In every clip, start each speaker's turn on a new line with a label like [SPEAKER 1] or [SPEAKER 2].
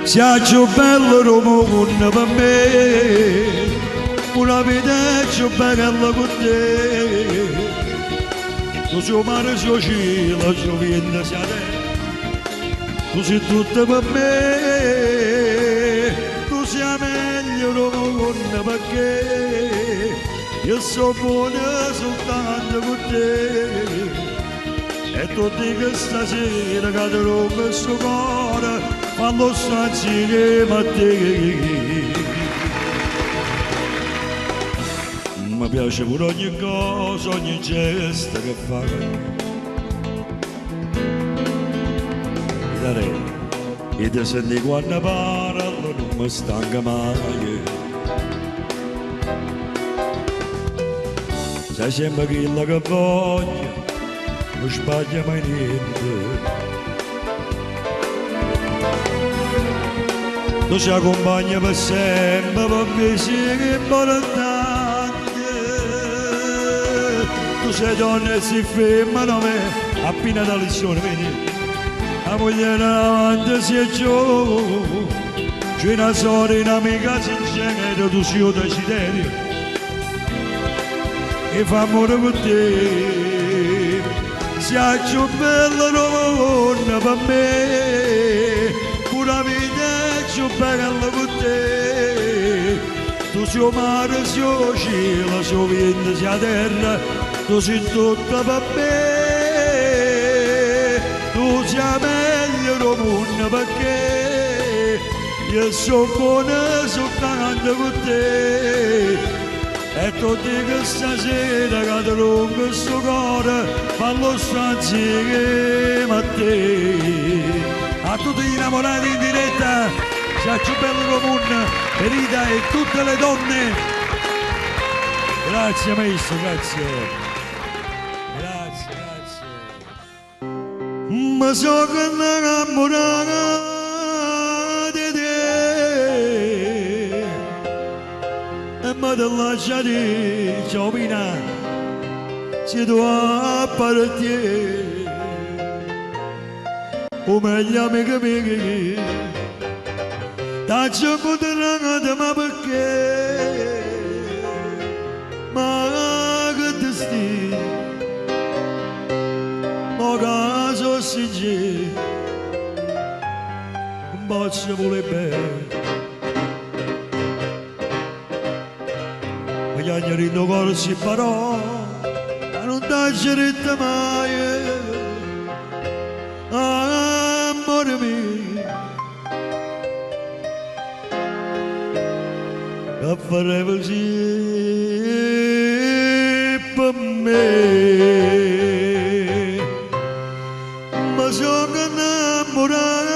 [SPEAKER 1] sia più bello Roma per me, una vita più bella con te. Tu sei mare, sei cielo, sei vento, sei terra, tu sei tutto per me, tu sei meglio Roma perché io sono buona soltanto con te. E tu dici stasera cadrò questo cuore quando sta insieme a te. Mi piace pure ogni cosa, ogni gesto che fai. E ti senti quando parlo non mi stanca mai. Sei sempre quello che voglio, non sbaglia mai niente. Tu sei compagna per sempre, per me sei importante. Tu sei donna e sei femmina, appena da lezione, vedi? La moglie davanti si è giù, c'è una sorella, un'amica sincera, tu sei un desiderio che fa amore con te. Sia più bella donna per me, pure la vita è più bella con te. Tu sei mare, sei cielo, sei vento, sei terra, tu sei tutta per me. Tu sei meglio del mondo perché io sono buona soltanto con te. E tu dici stasera cadrò questo cuore, fallo sta insieme a te. A tutti gli innamorati in diretta, sei più bello del mondo, Rita e tutte le donne. Grazie maestro, grazie. Grazie, grazie. Ma so che innamorata di te. Ma te lasciati, Ciomina, se tu appartieni, o meglio amica mia, taccio potrà ma perché, ma che ti stai, ma caso si c'è, un bacio vuole bene. Gli agnari in cuore si parò, ma non t'aggerete mai, amore mio, che farei così per me, ma sono innamorato.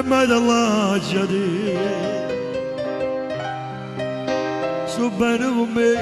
[SPEAKER 1] Ma da lasciati, sto bene con me,